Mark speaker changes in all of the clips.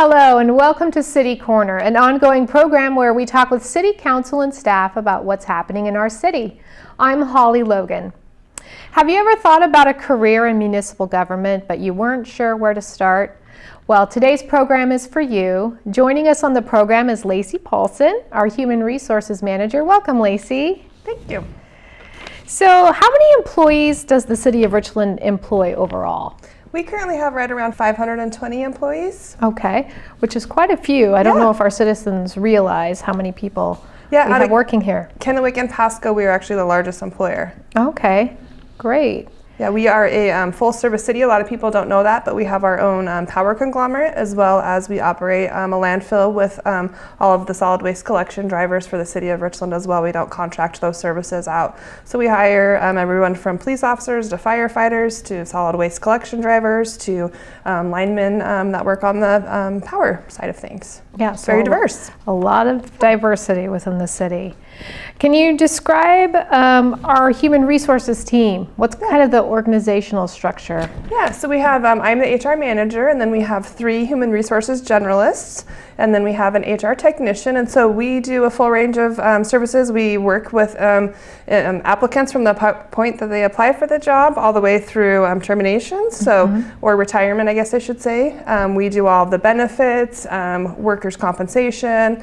Speaker 1: Hello and welcome to City Corner, an ongoing program where we talk with City Council and staff about what's happening in our city. I'm Holly Logan. Have you ever thought about a career in municipal government but you weren't sure where to start? Well, today's program is for you. Joining us on the program is Lacey Paulsen, our Human Resources Manager. Welcome, Lacey.
Speaker 2: Thank you.
Speaker 1: So how many employees does the City of Richland employ overall?
Speaker 2: We currently have right around 520 employees.
Speaker 1: Okay, which is quite a few. I don't know if our citizens realize how many people we have working here.
Speaker 2: Kennewick and Pasco, we are actually the largest employer.
Speaker 1: Okay, great.
Speaker 2: Yeah, we are a full-service city. A lot of people don't know that, but we have our own power conglomerate, as well as we operate a landfill with all of the solid waste collection drivers for the City of Richland as well. We don't contract those services out. So we hire everyone from police officers to firefighters to solid waste collection drivers to linemen that work on the power side of things.
Speaker 1: Yeah,
Speaker 2: it's very diverse.
Speaker 1: A lot of diversity within the city. Can you describe our human resources team? What's kind of the organizational structure?
Speaker 2: Yeah, so we have, I'm the HR manager, and then we have 3 human resources generalists, and then we have an HR technician, and so we do a full range of services. We work with applicants from the point that they apply for the job all the way through terminations, or retirement, I guess I should say. We do all of the benefits, workers' compensation,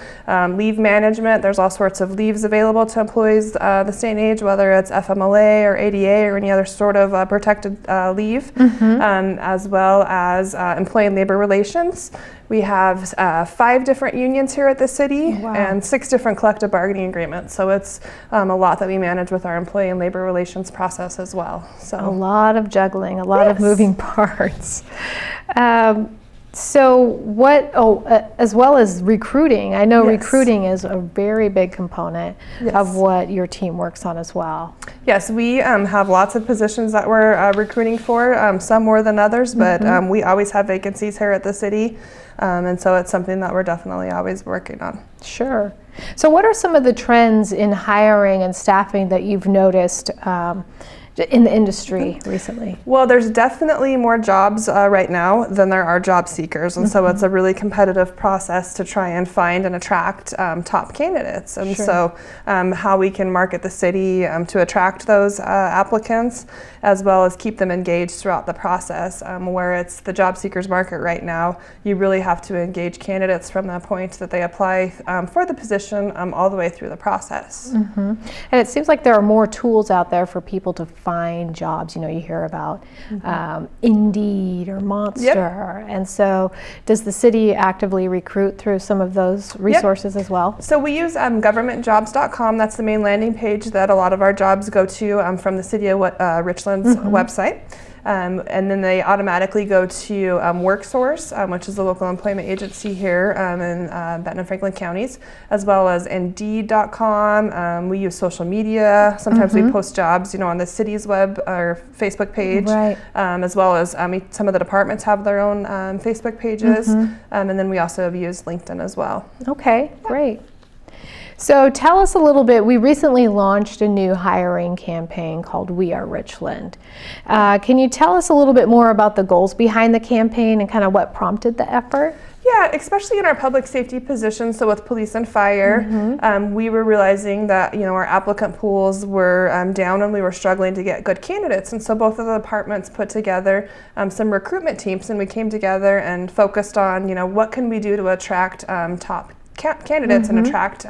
Speaker 2: leave management. There's all sorts of leaves available to employees this day and age, whether it's FMLA or ADA or any other sort of protected leave, as well as employee and labor relations. We have 5 different unions here at the city and 6 different collective bargaining agreements. So it's a lot that we manage with our employee and labor relations process as well. So
Speaker 1: a lot of juggling, a lot of moving parts. So what, as well as recruiting, I know recruiting is a very big component of what your team works on as well.
Speaker 2: Yes, we have lots of positions that we're recruiting for, some more than others, but we always have vacancies here at the city, and so it's something that we're definitely always working on.
Speaker 1: Sure. So what are some of the trends in hiring and staffing that you've noticed in the industry recently?
Speaker 2: Well, there's definitely more jobs right now than there are job seekers, and so it's a really competitive process to try and find and attract top candidates. And so how we can market the city to attract those applicants, as well as keep them engaged throughout the process. Where it's the job seekers market right now, you really have to engage candidates from the point that they apply for the position all the way through the process.
Speaker 1: And it seems like there are more tools out there for people to find jobs. You know, you hear about Indeed or Monster, and so does the city actively recruit through some of those resources as well? So
Speaker 2: we use governmentjobs.com. That's the main landing page that a lot of our jobs go to from the City of Richland's website. And then they automatically go to WorkSource, which is the local employment agency here in Benton and Franklin counties, as well as Indeed.com. We use social media. Sometimes we post jobs, on the city's web or Facebook page, as well as some of the departments have their own Facebook pages, and then we also have used LinkedIn as well.
Speaker 1: Okay, great. So tell us a little bit, we recently launched a new hiring campaign called We Are Richland. Can you tell us a little bit more about the goals behind the campaign and kind of what prompted the effort?
Speaker 2: Yeah, especially in our public safety positions, so with police and fire, we were realizing that our applicant pools were down and we were struggling to get good candidates. And so both of the departments put together some recruitment teams, and we came together and focused on what can we do to attract top candidates and attract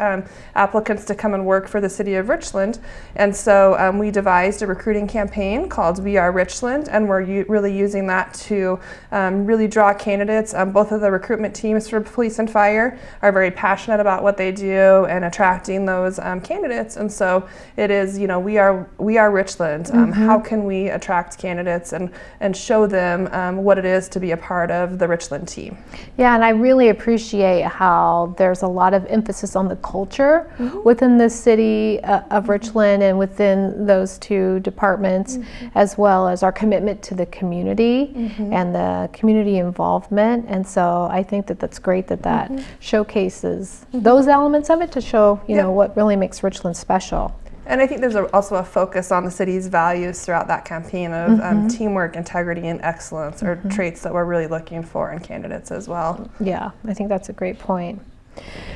Speaker 2: applicants to come and work for the City of Richland. And so we devised a recruiting campaign called We Are Richland, and we're really using that to really draw candidates. Both of the recruitment teams for police and fire are very passionate about what they do and attracting those candidates. And so it is, we are Richland. How can we attract candidates and show them what it is to be a part of the Richland team?
Speaker 1: Yeah, and I really appreciate how there's a lot of emphasis on the culture within the City of Richland and within those 2 departments, as well as our commitment to the community and the community involvement. And so I think that that's great that showcases those elements of it to show, what really makes Richland special.
Speaker 2: And I think there's also a focus on the city's values throughout that campaign of teamwork, integrity, and excellence are traits that we're really looking for in candidates as well.
Speaker 1: Yeah, I think that's a great point.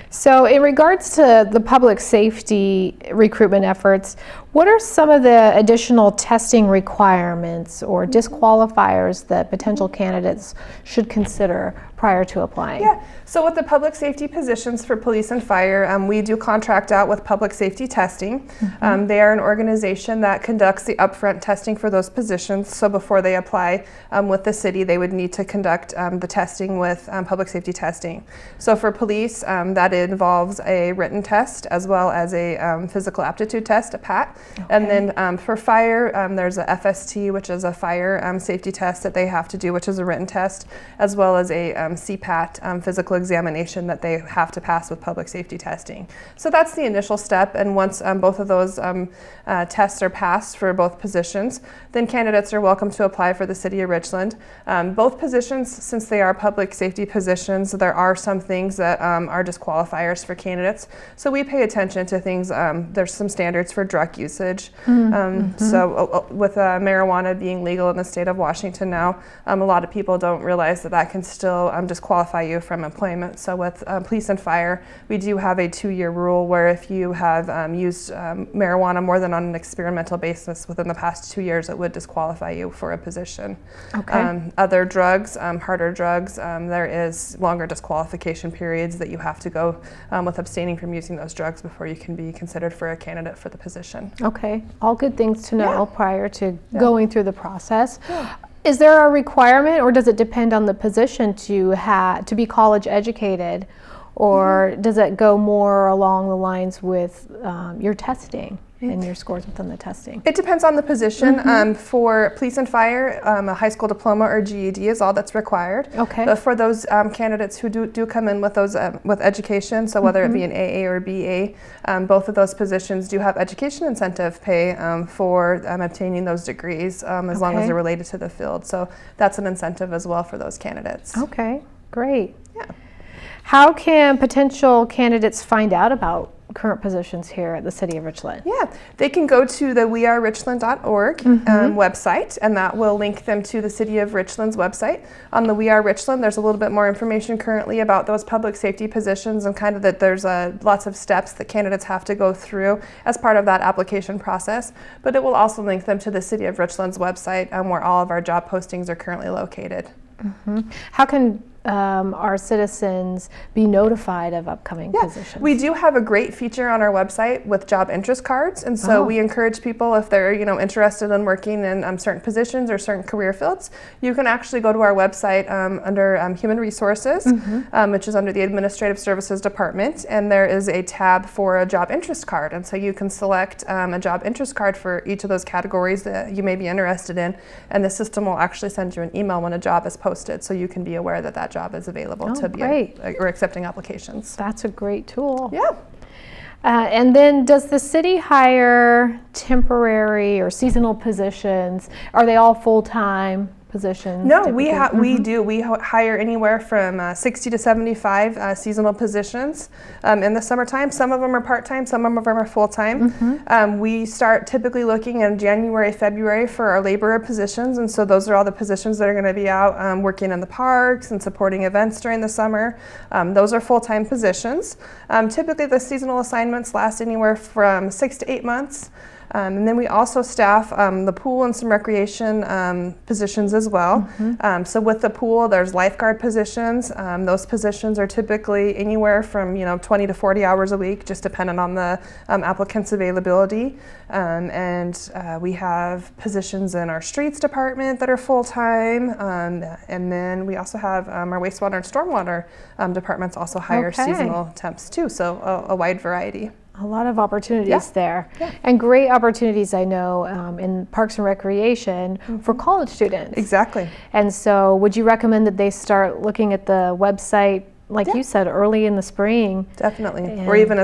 Speaker 1: So in regards to the public safety recruitment efforts, what are some of the additional testing requirements or disqualifiers that potential candidates should consider prior to applying?
Speaker 2: Yeah, so with the public safety positions for police and fire, we do contract out with public safety testing. They are an organization that conducts the upfront testing for those positions. So before they apply with the city, they would need to conduct the testing with public safety testing. So for police, that involves a written test as well as a physical aptitude test, a PAT. Okay. And then for fire, there's a FST, which is a fire safety test that they have to do, which is a written test, as well as a CPAT physical examination that they have to pass with public safety testing. So that's the initial step, and once both of those tests are passed for both positions, then candidates are welcome to apply for the City of Richland. Both positions, since they are public safety positions, there are some things that are disqualifiers for candidates. So we pay attention to things, there's some standards for drug usage. So with marijuana being legal in the state of Washington now, a lot of people don't realize that that can still disqualify you from employment. So with police and fire, we do have a 2-year rule where if you have used marijuana more than on an experimental basis within the past 2 years, it would disqualify you for a position. Okay. Other drugs, harder drugs, there is longer disqualification periods that you have to go with abstaining from using those drugs before you can be considered for a candidate for the position.
Speaker 1: Okay, all good things to know prior to going through the process. Is there a requirement, or does it depend on the position to be college educated, or does it go more along the lines with your testing and your scores within the testing?
Speaker 2: It depends on the position. For police and fire, a high school diploma or GED is all that's required. Okay. But for those candidates who do come in with those with education, so whether it be an AA or BA, both of those positions do have education incentive pay for obtaining those degrees as long as they're related to the field. So that's an incentive as well for those candidates.
Speaker 1: Okay, great. Yeah. How can potential candidates find out about current positions here at the City of Richland?
Speaker 2: Yeah, they can go to the wearerichland.org website, and that will link them to the City of Richland's website. On the We Are Richland, there's a little bit more information currently about those public safety positions, and kind of that there's lots of steps that candidates have to go through as part of that application process. But it will also link them to the City of Richland's website, where all of our job postings are currently located.
Speaker 1: How can our citizens be notified of upcoming positions?
Speaker 2: We do have a great feature on our website with job interest cards, and so we encourage people, if they're interested in working in certain positions or certain career fields, you can actually go to our website under Human Resources, which is under the Administrative Services Department, and there is a tab for a job interest card, and so you can select a job interest card for each of those categories that you may be interested in, and the system will actually send you an email when a job is posted, so you can be aware that that job is available to be or accepting applications.
Speaker 1: That's a great tool.
Speaker 2: Yeah.
Speaker 1: And then does the city hire temporary or seasonal positions? Are they all full-time positions?
Speaker 2: No, we do. We hire anywhere from 60 to 75 seasonal positions in the summertime. Some of them are part-time, some of them are full-time. We start typically looking in January, February for our laborer positions, and so those are all the positions that are going to be out working in the parks and supporting events during the summer. Those are full-time positions. Typically the seasonal assignments last anywhere from 6 to 8 months. And then we also staff the pool and some recreation positions as well. So with the pool, there's lifeguard positions. Those positions are typically anywhere from 20 to 40 hours a week, just depending on the applicant's availability. And we have positions in our streets department that are full-time. And then we also have our wastewater and stormwater departments also hire seasonal temps too. So a wide variety.
Speaker 1: A lot of opportunities there, and great opportunities, I know, in Parks and Recreation for college students.
Speaker 2: Exactly.
Speaker 1: And so would you recommend that they start looking at the website, like you said, early in the spring?
Speaker 2: Definitely. Or even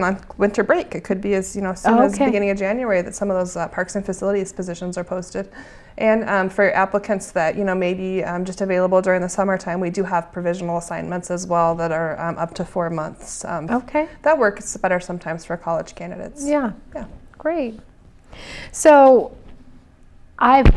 Speaker 2: on winter break. It could be as soon as the beginning of January that some of those parks and facilities positions are posted. And for applicants that may be just available during the summertime, we do have provisional assignments as well that are up to 4 months. That works better sometimes for college candidates.
Speaker 1: Yeah. Great. So I've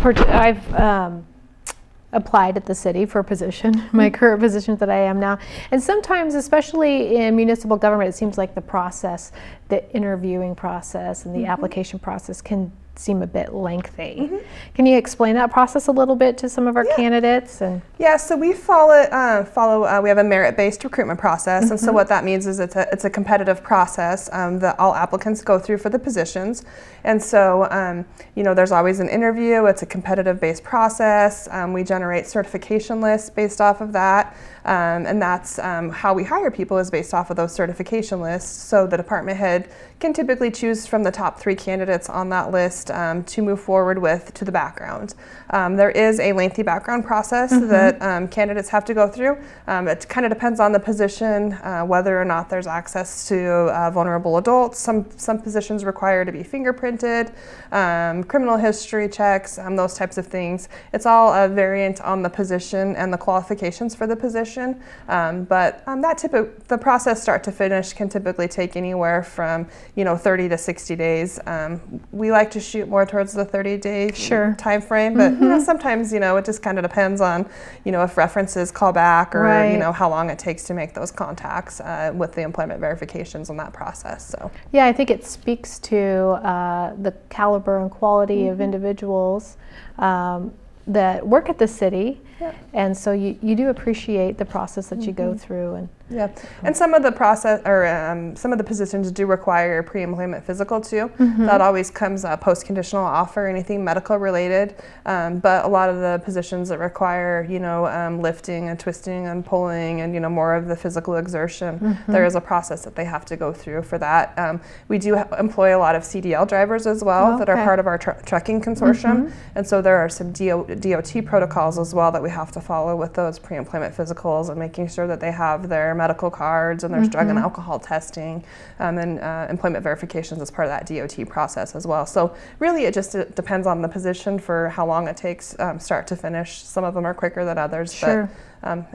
Speaker 1: applied at the city for a position, my current position that I am now. And sometimes, especially in municipal government, it seems like the process, the interviewing process and the application process can seem a bit lengthy. Can you explain that process a little bit to some of our candidates? And
Speaker 2: yeah, so we we have a merit-based recruitment process, and so what that means is it's a competitive process that all applicants go through for the positions. And so, there's always an interview. It's a competitive-based process. We generate certification lists based off of that, and that's how we hire people, is based off of those certification lists. So the department head can typically choose from the top 3 candidates on that list to move forward with to the background. There is a lengthy background process that candidates have to go through. It kind of depends on the position, whether or not there's access to vulnerable adults. Some positions require to be fingerprinted, criminal history checks, those types of things. It's all a variant on the position and the qualifications for the position. But the process start to finish can typically take anywhere from 30 to 60 days. We like to shoot more towards the 30-day time frame, but sometimes it just kind of depends on if references call back, or how long it takes to make those contacts with the employment verifications on that process. So
Speaker 1: yeah, I think it speaks to the caliber and quality of individuals that work at the city, and so you do appreciate the process that you go through. And
Speaker 2: and some of the process, or some of the positions do require a pre-employment physical too. That always comes post-conditional offer, anything medical related. But a lot of the positions that require lifting and twisting and pulling and more of the physical exertion, there is a process that they have to go through for that. We do employ a lot of CDL drivers as well that are part of our trucking consortium, and so there are some DOT protocols as well that we have to follow with those pre-employment physicals, and making sure that they have their medical cards and there's drug and alcohol testing, and employment verifications as part of that DOT process as well. So really it just depends on the position for how long it takes start to finish. Some of them are quicker than others, but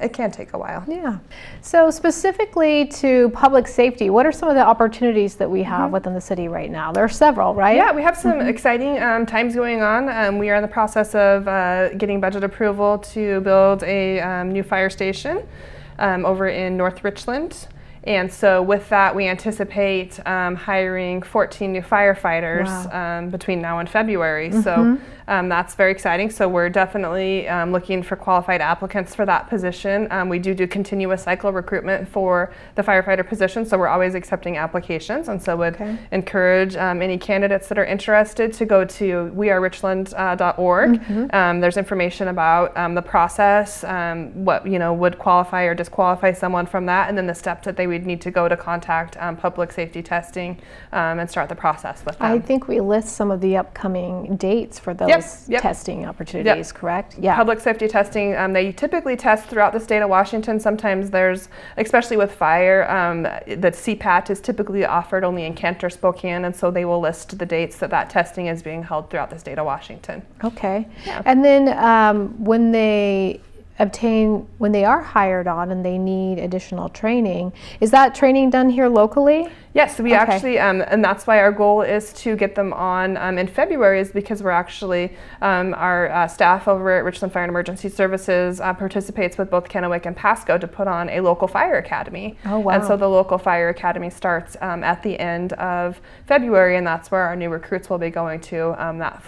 Speaker 2: it can take a while.
Speaker 1: Yeah. So specifically to public safety, what are some of the opportunities that we have within the city right now? There are several, right?
Speaker 2: Yeah, we have some exciting times going on. We are in the process of getting budget approval to build a new fire station over in North Richland. And so with that, we anticipate hiring 14 new firefighters between now and February. So that's very exciting. So we're definitely looking for qualified applicants for that position. We do continuous cycle recruitment for the firefighter position, so we're always accepting applications. And so would encourage any candidates that are interested to go to wearerichland.org. There's information about the process, what would qualify or disqualify someone from that, and then the steps that they would need to go to contact public safety testing and start the process with them.
Speaker 1: I think we list some of the upcoming dates for those testing opportunities, correct? Yeah.
Speaker 2: Public safety testing, they typically test throughout the state of Washington. Sometimes there's, especially with fire, the CPAT is typically offered only in Kent or Spokane, and so they will list the dates that testing is being held throughout the state of Washington.
Speaker 1: Okay. Yeah. And then when they are hired on and they need additional training, is that training done here locally?
Speaker 2: Yes, we actually, and that's why our goal is to get them on in February, is because we're actually, our staff over at Richland Fire and Emergency Services participates with both Kennewick and Pasco to put on a local fire academy. Oh, wow. And so the local fire academy starts at the end of February, and that's where our new recruits will be going to,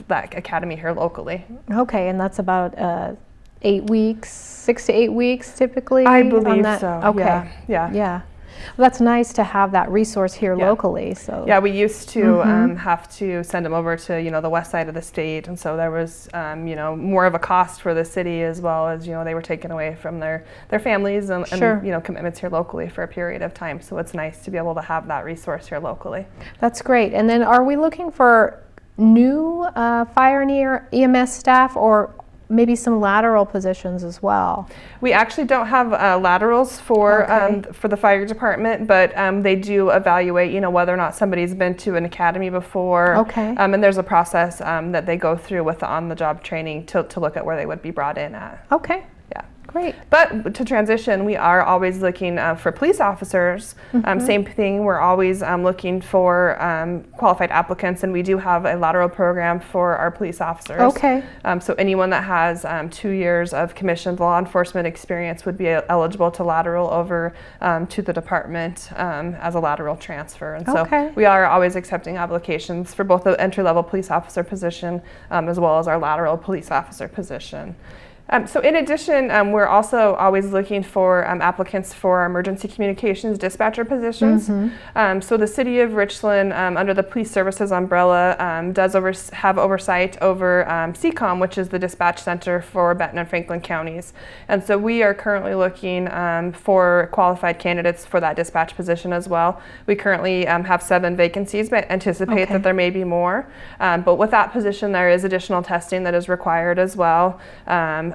Speaker 2: that academy here locally.
Speaker 1: Okay, and that's about 8 weeks, 6 to 8 weeks typically?
Speaker 2: I believe so.
Speaker 1: Okay. Yeah. Well, that's nice to have that resource here locally. So
Speaker 2: yeah, we used to have to send them over to the west side of the state, and so there was more of a cost for the city, as well as they were taken away from their families and commitments here locally for a period of time. So it's nice to be able to have that resource here locally.
Speaker 1: That's great. And then are we looking for new fire and EMS staff, or maybe some lateral positions as well?
Speaker 2: We actually don't have laterals for the fire department, but they do evaluate, whether or not somebody's been to an academy before. Okay. And there's a process that they go through with the on-the-job training to look at where they would be brought in at.
Speaker 1: Okay.
Speaker 2: Yeah.
Speaker 1: Great.
Speaker 2: But to transition, we are always looking for police officers. Same thing, we're always looking for qualified applicants, and we do have a lateral program for our police officers.
Speaker 1: Okay.
Speaker 2: So anyone that has 2 years of commissioned law enforcement experience would be eligible to lateral over to the department as a lateral transfer. And so we are always accepting applications for both the entry-level police officer position as well as our lateral police officer position. So in addition, we're also always looking for applicants for our emergency communications dispatcher positions. So the City of Richland, under the police services umbrella, does have oversight over CCOM, which is the dispatch center for Benton and Franklin counties. And so we are currently looking for qualified candidates for that dispatch position as well. We currently have 7 vacancies, but anticipate that there may be more. But with that position, there is additional testing that is required as well.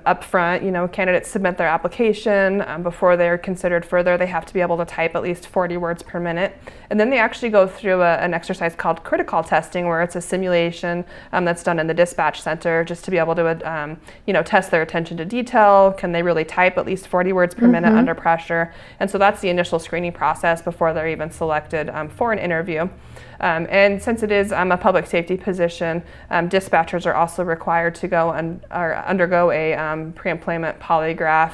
Speaker 2: Up front, candidates submit their application. Before they're considered further, they have to be able to type at least 40 words per minute. And then they actually go through an exercise called critical testing, where it's a simulation that's done in the dispatch center just to be able to, test their attention to detail. Can they really type at least 40 words per minute under pressure? And so that's the initial screening process before they're even selected for an interview. And since it is a public safety position, dispatchers are also required to undergo a pre-employment polygraph,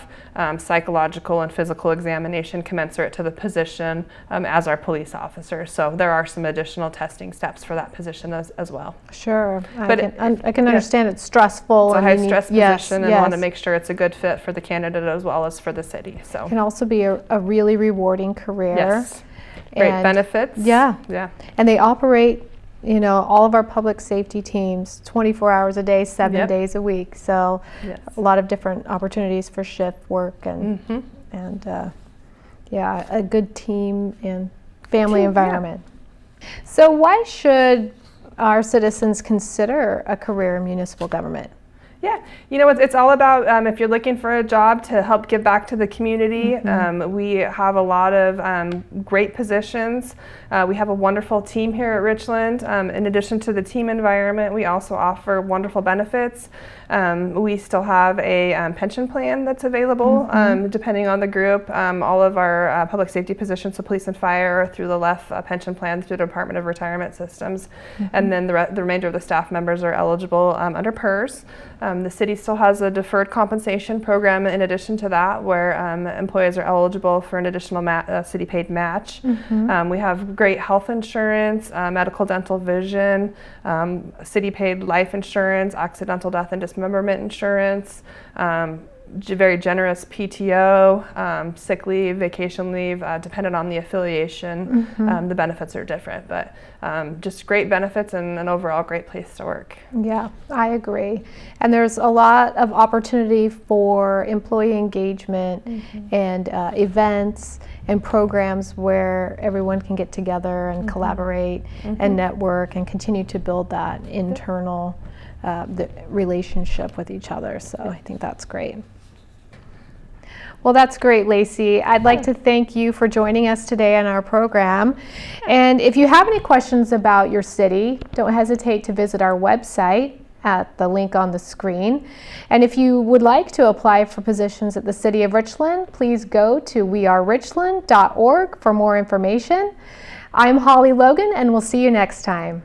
Speaker 2: psychological and physical examination commensurate to the position as our police officers. So there are some additional testing steps for that position as well.
Speaker 1: Sure, I can understand it's stressful.
Speaker 2: It's a high-stress position, and want to make sure it's a good fit for the candidate as well as for the city. So
Speaker 1: it can also be a really rewarding career.
Speaker 2: Yes. Great benefits.
Speaker 1: Yeah. And they operate, all of our public safety teams 24 hours a day, 7 days a week. So a lot of different opportunities for shift work and a good team and family environment. So why should our citizens consider a career in municipal government?
Speaker 2: Yeah, it's all about if you're looking for a job to help give back to the community. We have a lot of great positions. We have a wonderful team here at Richland. In addition to the team environment, we also offer wonderful benefits. We still have a pension plan that's available depending on the group. All of our public safety positions, so police and fire, are through the LEF pension plan through the Department of Retirement Systems. And then the remainder of the staff members are eligible under PERS. The city still has a deferred compensation program in addition to that, where employees are eligible for an additional city paid match. We have great health insurance, medical, dental, vision, city paid life insurance, accidental death and dismemberment insurance, very generous PTO, sick leave, vacation leave, dependent on the affiliation. The benefits are different, but just great benefits and an overall great place to work.
Speaker 1: Yeah, I agree. And there's a lot of opportunity for employee engagement and events and programs where everyone can get together and collaborate and network and continue to build that internal the relationship with each other. So I think that's great. Well, that's great, Lacey. I'd like to thank you for joining us today on our program. And if you have any questions about your city, don't hesitate to visit our website at the link on the screen. And if you would like to apply for positions at the City of Richland, please go to wearerichland.org for more information. I'm Holly Logan, and we'll see you next time.